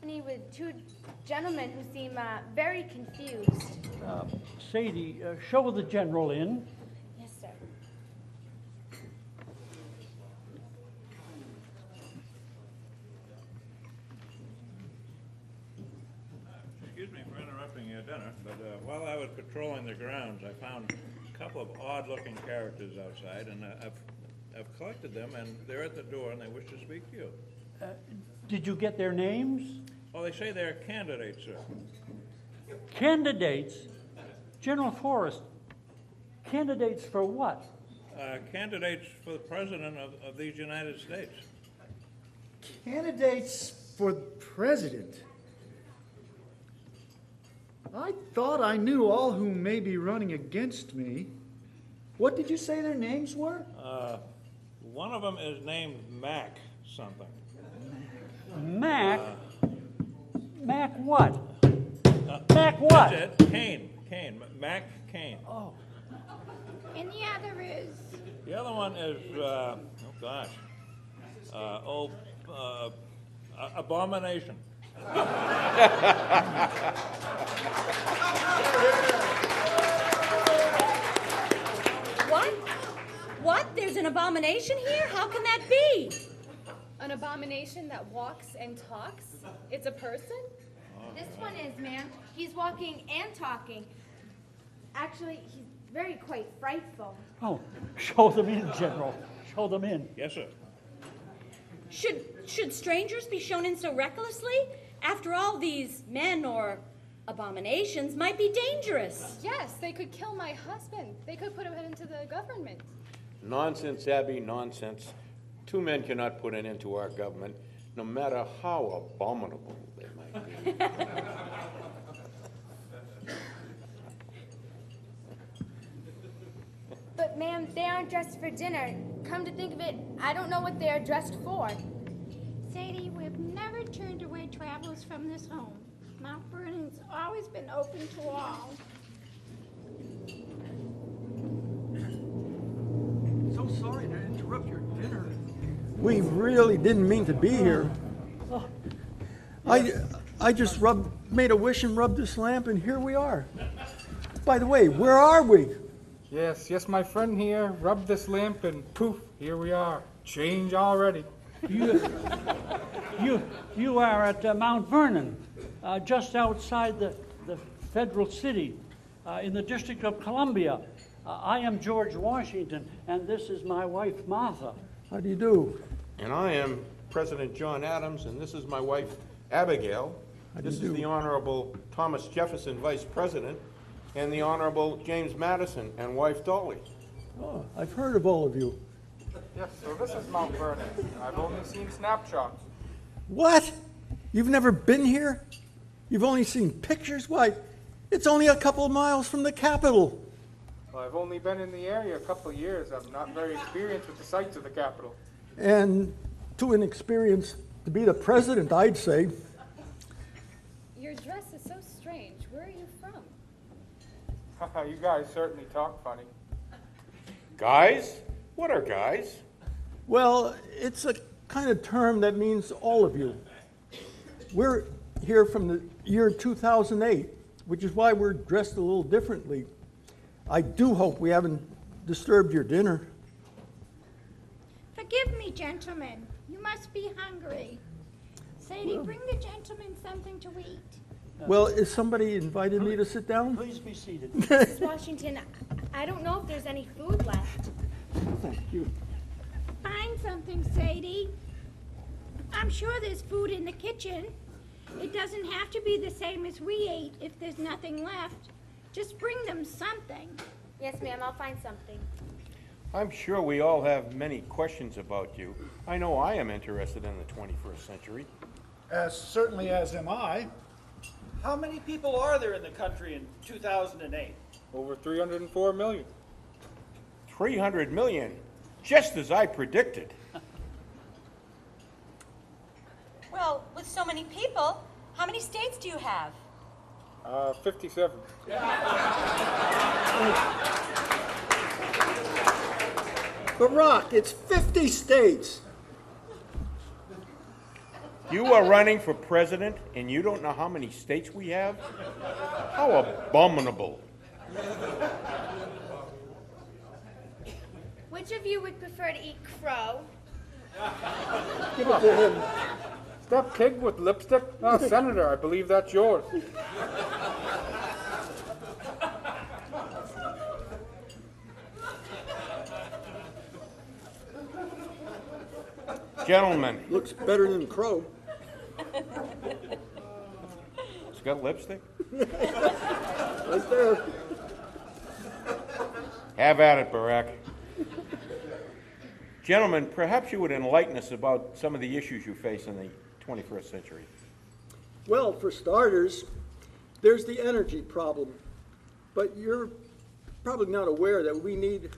With two gentlemen who seem very confused. Sadie, show the general in. Yes, sir. Excuse me for interrupting your dinner, but while I was patrolling the grounds, I found a couple of odd-looking characters outside, and I've collected them, and they're at the door, and they wish to speak to you. Did you get their names? Oh, they say they're candidates, sir. Candidates? General Forrest, candidates for what? Candidates for the president of these United States. Candidates for president? I thought I knew all who may be running against me. What did you say their names were? One of them is named Mac something. Mac? Mac what? Mac what? That's it. Kane. Mac Kane. Oh. And the other is? The other one is, Abomination. What? There's an abomination here? How can that be? An abomination that walks and talks? It's a person? This one is, ma'am. He's walking and talking. Actually, he's quite frightful. Oh, show them in, General. Show them in. Yes, sir. Should strangers be shown in so recklessly? After all, these men or abominations might be dangerous. Yes, they could kill my husband. They could put him into the government. Nonsense, Abby, nonsense. Two men cannot put an end to our government, no matter how abominable they might be. But, ma'am, they aren't dressed for dinner. Come to think of it, I don't know what they are dressed for. Sadie, we've never turned away travelers from this home. Mount Vernon's always been open to all. So sorry to interrupt your dinner. We really didn't mean to be here. I just made a wish and rubbed this lamp, and here we are. By the way, where are we? Yes, my friend here rubbed this lamp and poof, here we are. Change already. You are at Mount Vernon, just outside the federal city, in the District of Columbia. I am George Washington, and this is my wife, Martha. How do you do? And I am President John Adams, and this is my wife, Abigail. This is the Honorable Thomas Jefferson, Vice President, and the Honorable James Madison and wife Dolly. Oh, I've heard of all of you. Yes, so this is Mount Vernon. I've only seen snapshots. What? You've never been here? You've only seen pictures? Why, it's only a couple of miles from the Capitol. Well, I've only been in the area a couple of years. I'm not very experienced with the sights of the Capitol. And too inexperienced to be the president, I'd say. Your dress is so strange. Where are you from? You guys certainly talk funny. Guys? What are guys? Well, it's a kind of term that means all of you. We're here from the year 2008, which is why we're dressed a little differently. I do hope we haven't disturbed your dinner. Forgive me, gentlemen. You must be hungry. Sadie, bring the gentleman something to eat. Well, is somebody invited me to sit down? Please be seated. Mrs. Washington, I don't know if there's any food left. Thank you. Find something, Sadie. I'm sure there's food in the kitchen. It doesn't have to be the same as we ate if there's nothing left. Just bring them something. Yes, ma'am, I'll find something. I'm sure we all have many questions about you. I know I am interested in the 21st century. Certainly as am I. How many people are there in the country in 2008? Over 304 million. 300 million, just as I predicted. Well, with so many people, how many states do you have? 57. Barack, it's 50 states. You are running for president and you don't know how many states we have? How abominable. Which of you would prefer to eat crow? Give it to him. Is that pig with lipstick? Oh, Senator, I believe that's yours. Gentlemen, Looks better than crow. it's got lipstick? Right there. Have at it, Barack. Gentlemen, perhaps you would enlighten us about some of the issues you face in the 21st century. Well, for starters, there's the energy problem. But you're probably not aware that we need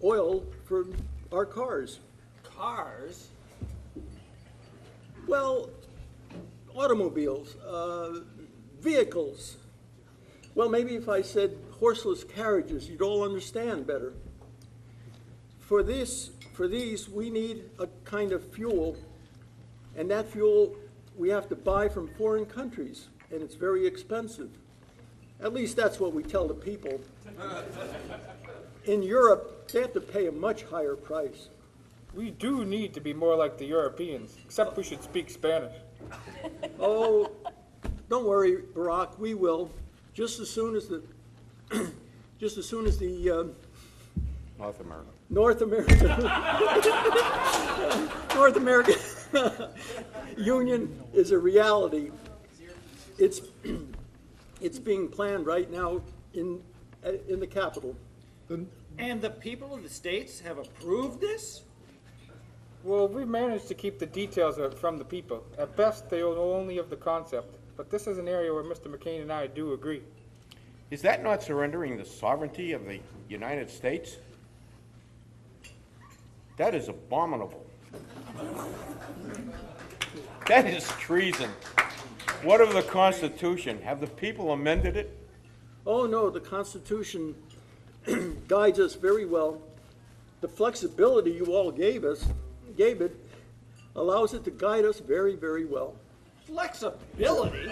oil for our cars. Cars? Well, automobiles, vehicles. Well, maybe if I said horseless carriages, you'd all understand better. For these, we need a kind of fuel, and that fuel we have to buy from foreign countries, and it's very expensive. At least that's what we tell the people. In Europe, they have to pay a much higher price. We do need to be more like the Europeans, except we should speak Spanish. Oh, don't worry, Barack, we will. Just as soon as the North America. North American Union is a reality. It's being planned right now in the Capitol. And the people of the states have approved this? Well, we managed to keep the details of it from the people. At best, they know only of the concept. But this is an area where Mr. McCain and I do agree. Is that not surrendering the sovereignty of the United States? That is abominable. That is treason. What of the Constitution? Have the people amended it? Oh no, the Constitution guides us very well. The flexibility you all gave it, allows it to guide us very, very well. Flexibility?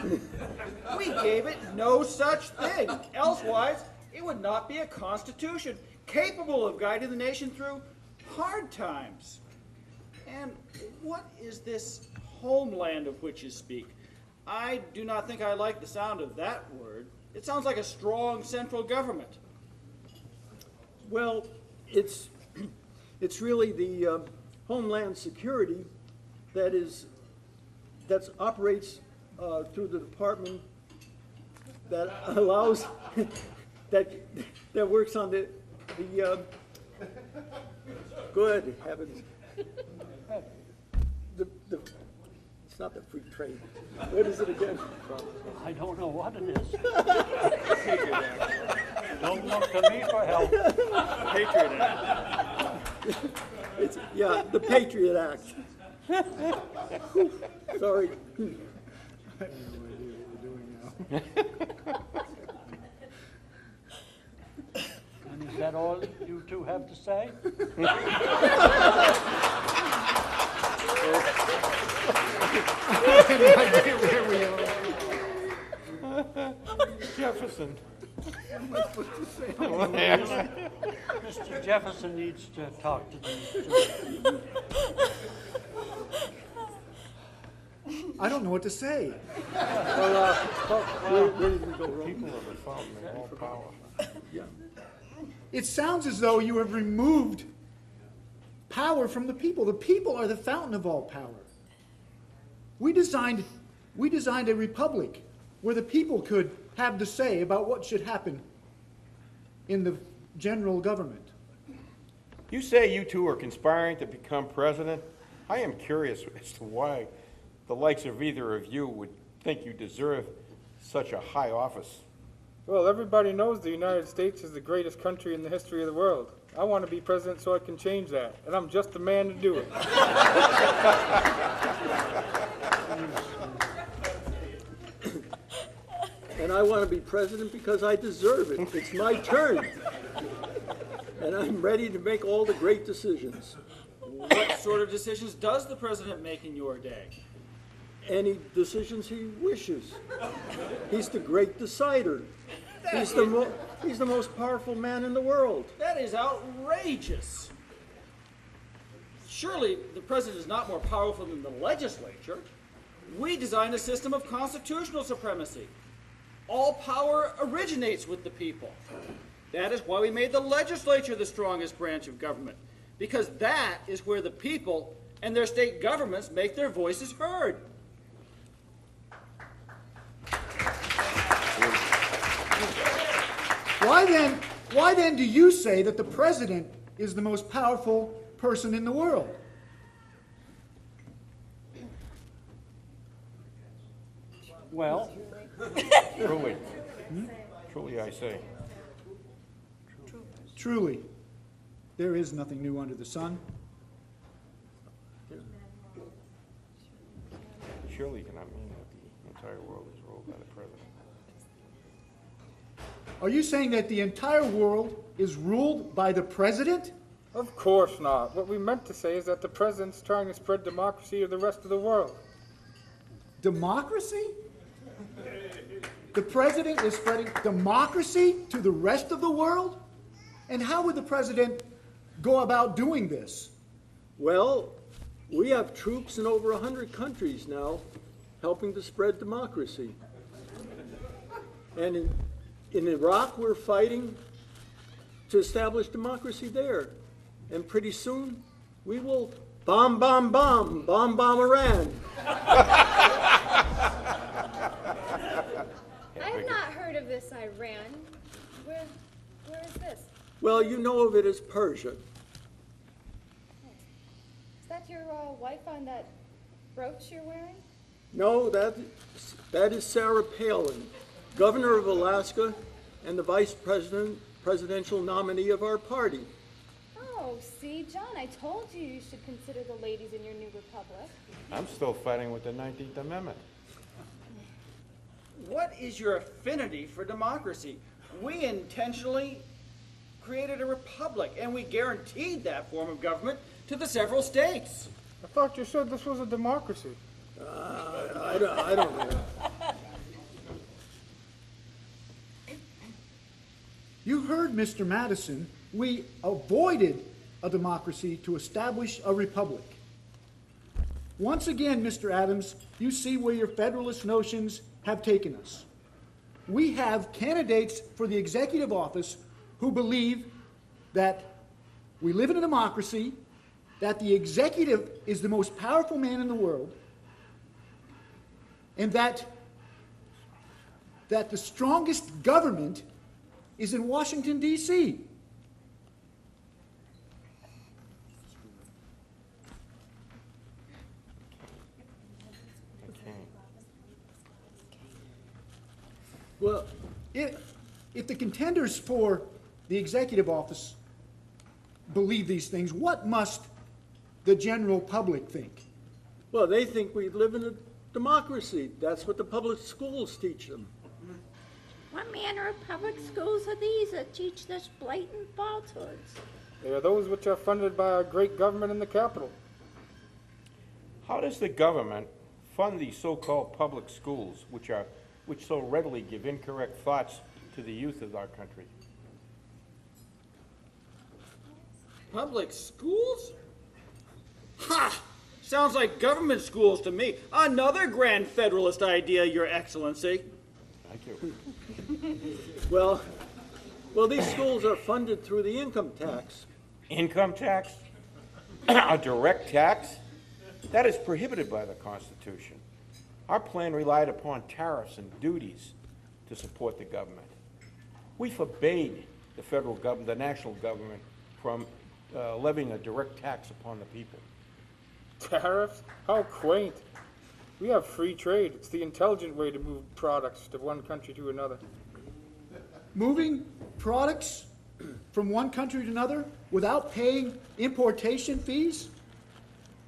We gave it no such thing. Elsewise, it would not be a constitution capable of guiding the nation through hard times. And what is this homeland of which you speak? I do not think I like the sound of that word. It sounds like a strong central government. Well, it's really the Homeland Security that operates through the department that allows that works on the good heavens. It's not the free trade. What is it again? I don't know what it is. Don't look to me for help. Patriot Act. Yeah, the Patriot Act. Sorry. I have no idea what we're doing now. And is that all you two have to say? Jefferson. Mr. Jefferson needs to talk to these two. I don't know what to say. Where did we go wrong? People are the fountain of all power. Yeah. It sounds as though you have removed power from the people. The people are the fountain of all power. We designed a republic where the people could have the say about what should happen in the general government. You say you two are conspiring to become president? I am curious as to why the likes of either of you would think you deserve such a high office. Well, everybody knows the United States is the greatest country in the history of the world. I want to be president so I can change that, and I'm just the man to do it. And I want to be president because I deserve it. It's my turn. And I'm ready to make all the great decisions. What sort of decisions does the president make in your day? any decisions he wishes. He's the great decider. He's the most powerful man in the world. That is outrageous. Surely the president is not more powerful than the legislature. We designed a system of constitutional supremacy. All power originates with the people. That is why we made the legislature the strongest branch of government, because that is where the people and their state governments make their voices heard. Why then do you say that the president is the most powerful person in the world? Well, Truly I say. Truly, there is nothing new under the sun. Surely you cannot mean that the entire world is ruled by the president. Are you saying that the entire world is ruled by the president? Of course not. What we meant to say is that the president's trying to spread democracy to the rest of the world. Democracy? The president is spreading democracy to the rest of the world? And how would the president go about doing this? Well, we have troops in over 100 countries now helping to spread democracy. And in Iraq, we're fighting to establish democracy there. And pretty soon, we will bomb Iran. I have not heard of this Iran. Where is this? Well, you know of it as Persia. Is that your wife on that brooch you're wearing? No, that is Sarah Palin, governor of Alaska and the presidential nominee of our party. Oh, see, John, I told you you should consider the ladies in your new republic. I'm still fighting with the 19th Amendment. What is your affinity for democracy? We intentionally created a republic, and we guaranteed that form of government to the several states. I thought you said this was a democracy. I don't know. You heard Mr. Madison. We avoided a democracy to establish a republic. Once again, Mr. Adams, you see where your federalist notions have taken us. We have candidates for the executive office who believe that we live in a democracy, that the executive is the most powerful man in the world, and that the strongest government is in Washington, D.C. Well, if the contenders for the executive office believe these things, what must the general public think? Well, they think we live in a democracy. That's what the public schools teach them. What manner of public schools are these that teach this blatant falsehoods? They are those which are funded by our great government in the capital. How does the government fund these so-called public schools, which so readily give incorrect thoughts to the youth of our country? Public schools? Ha! Sounds like government schools to me. Another grand federalist idea, Your Excellency. Thank you. Well, these schools are funded through the income tax. Income tax? A direct tax? That is prohibited by the Constitution. Our plan relied upon tariffs and duties to support the government. We forbade the federal government, the national government, from levying a direct tax upon the people. Tariffs? How quaint. We have free trade. It's the intelligent way to move products to one country to another. Moving products from one country to another without paying importation fees?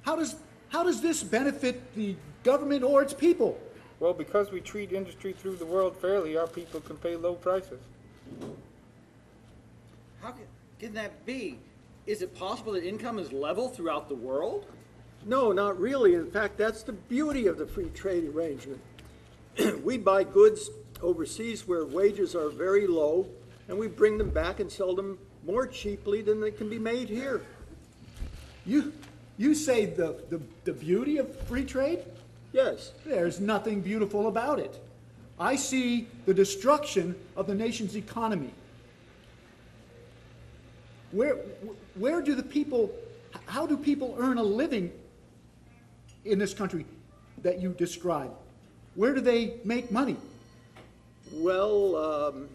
How does this benefit the government or its people? Well, because we treat industry through the world fairly, our people can pay low prices. How can that be? Is it possible that income is level throughout the world? No, not really. In fact, that's the beauty of the free trade arrangement. We buy goods overseas where wages are very low, and we bring them back and sell them more cheaply than they can be made here. You say the beauty of free trade? Yes. There's nothing beautiful about it. I see the destruction of the nation's economy. Where do the people, how do people earn a living in this country that you describe? Where do they make money? Well,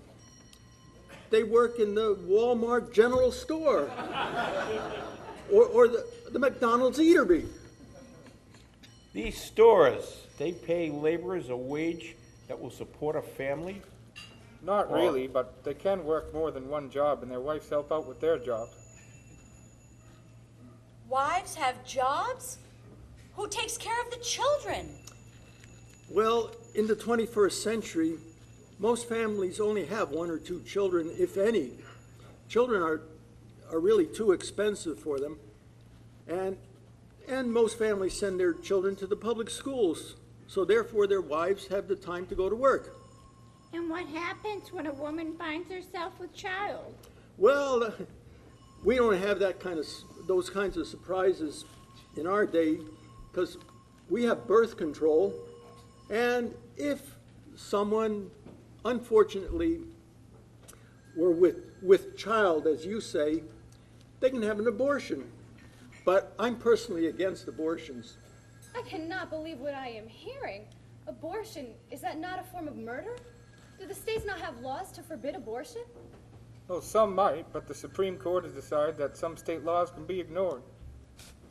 they work in the Walmart general store or the McDonald's eatery. These stores, they pay laborers a wage that will support a family? Not really, but they can work more than one job, and their wives help out with their jobs. Wives have jobs? Who takes care of the children? Well, in the 21st century, most families only have 1 or 2 children, if any. Children are really too expensive for them, and most families send their children to the public schools, so therefore their wives have the time to go to work. And what happens when a woman finds herself with child? Well, we don't have those kinds of surprises in our day, because we have birth control, and if someone, unfortunately, were with child, as you say, they can have an abortion. But I'm personally against abortions. I cannot believe what I am hearing. Abortion, is that not a form of murder? Do the states not have laws to forbid abortion? Well, some might, but the Supreme Court has decided that some state laws can be ignored.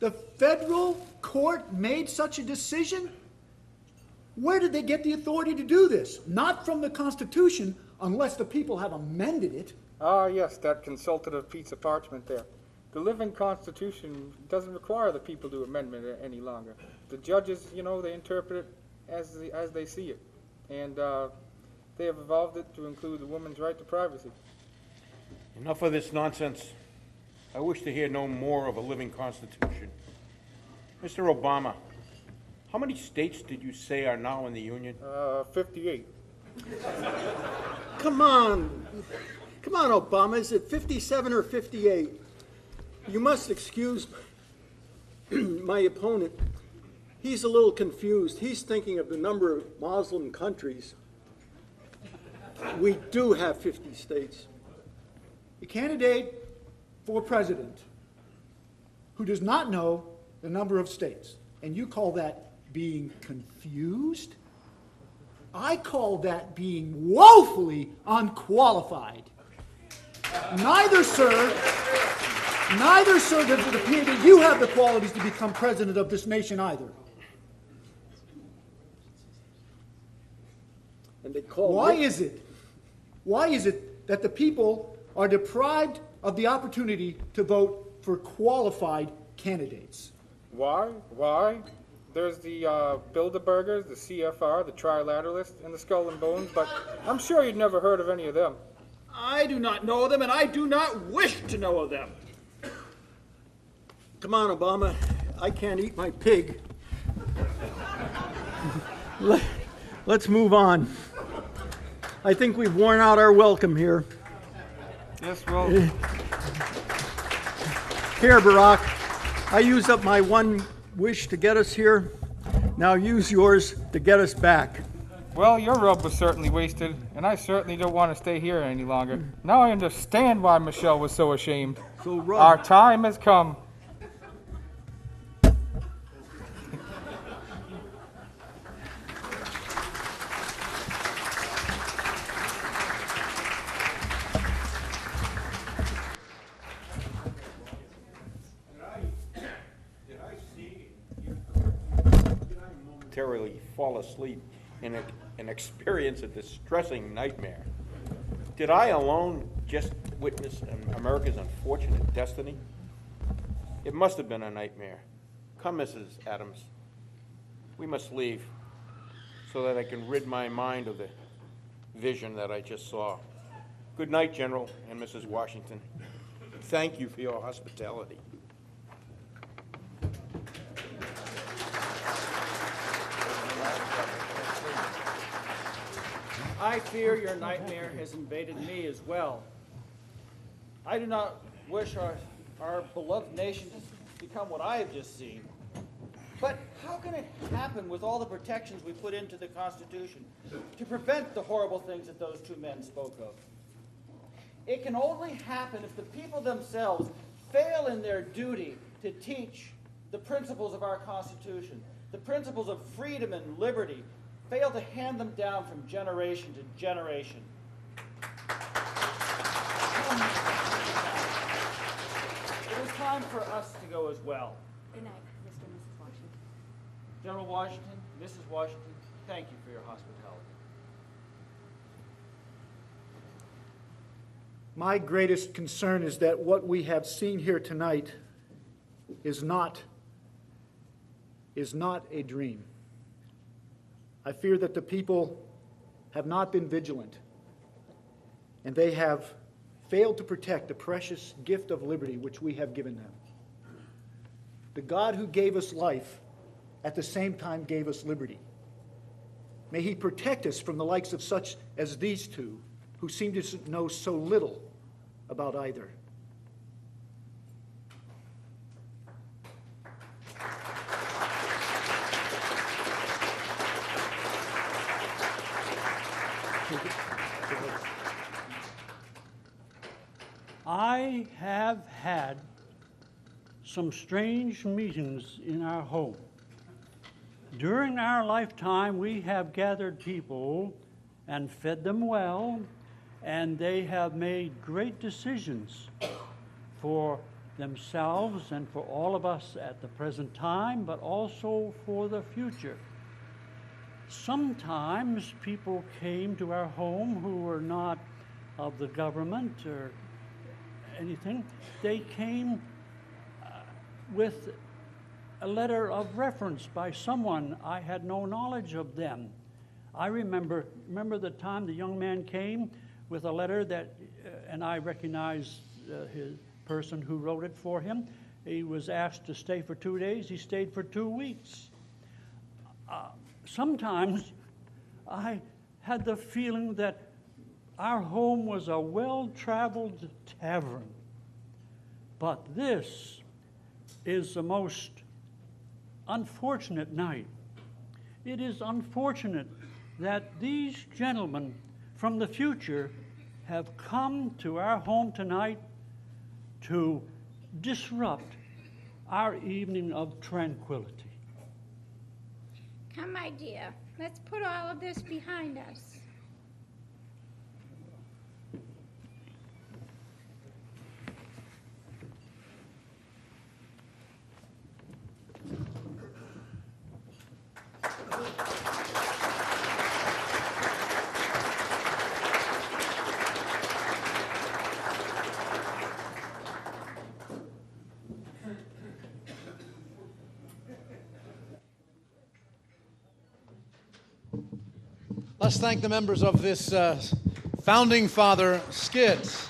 The federal court made such a decision? Where did they get the authority to do this? Not from the Constitution, unless the people have amended it. Ah, yes, that consultative piece of parchment there. The living Constitution doesn't require the people to amend it any longer. The judges, they interpret it as they see it. And they have evolved it to include the woman's right to privacy. Enough of this nonsense. I wish to hear no more of a living Constitution. Mr. Obama, how many states did you say are now in the Union? 58. Come on, Obama, is it 57 or 58? You must excuse my opponent. He's a little confused. He's thinking of the number of Muslim countries. We do have 50 states. A candidate for president who does not know the number of states, and you call that being confused? I call that being woefully unqualified. Neither, sir, does it appear that you have the qualities to become president of this nation either. And they call Why is it that the people are deprived of the opportunity to vote for qualified candidates? Why? There's the Bilderbergers, the CFR, the Trilateralists, and the Skull and Bones, but I'm sure you'd never heard of any of them. I do not know them, and I do not wish to know of them. Come on, Obama. I can't eat my pig. Let's move on. I think we've worn out our welcome here. Yes, well... Here, Barack. I used up my one wish to get us here. Now use yours to get us back. Well, your rub was certainly wasted, and I certainly don't want to stay here any longer. Now I understand why Michelle was so ashamed. So, Rob, our time has come. Momentarily fall asleep in an experience a distressing nightmare. Did I alone just witness America's unfortunate destiny? It must have been a nightmare. Come, Mrs. Adams. We must leave so that I can rid my mind of the vision that I just saw. Good night, General and Mrs. Washington. Thank you for your hospitality. I fear your nightmare has invaded me as well. I do not wish our beloved nation to become what I have just seen. But how can it happen with all the protections we put into the Constitution to prevent the horrible things that those two men spoke of? It can only happen if the people themselves fail in their duty to teach the principles of our Constitution, the principles of freedom and liberty, fail to hand them down from generation to generation. It is time for us to go as well. Good night, Mr. and Mrs. Washington. General Washington, Mrs. Washington, thank you for your hospitality. My greatest concern is that what we have seen here tonight is not a dream. I fear that the people have not been vigilant, and they have failed to protect the precious gift of liberty which we have given them. The God who gave us life at the same time gave us liberty. May he protect us from the likes of such as these two, who seem to know so little about either. I have had some strange meetings in our home. During our lifetime, we have gathered people and fed them well, and they have made great decisions for themselves and for all of us at the present time, but also for the future. Sometimes people came to our home who were not of the government or anything. They came with a letter of reference by someone. I had no knowledge of them. I remember the time the young man came with a letter that, and I recognized his person who wrote it for him. He was asked to stay for 2 days. He stayed for 2 weeks. Sometimes I had the feeling that our home was a well-traveled tavern. But this is the most unfortunate night. It is unfortunate that these gentlemen from the future have come to our home tonight to disrupt our evening of tranquility. Come, my dear, let's put all of this behind us. Let's thank the members of this Founding Father Skit.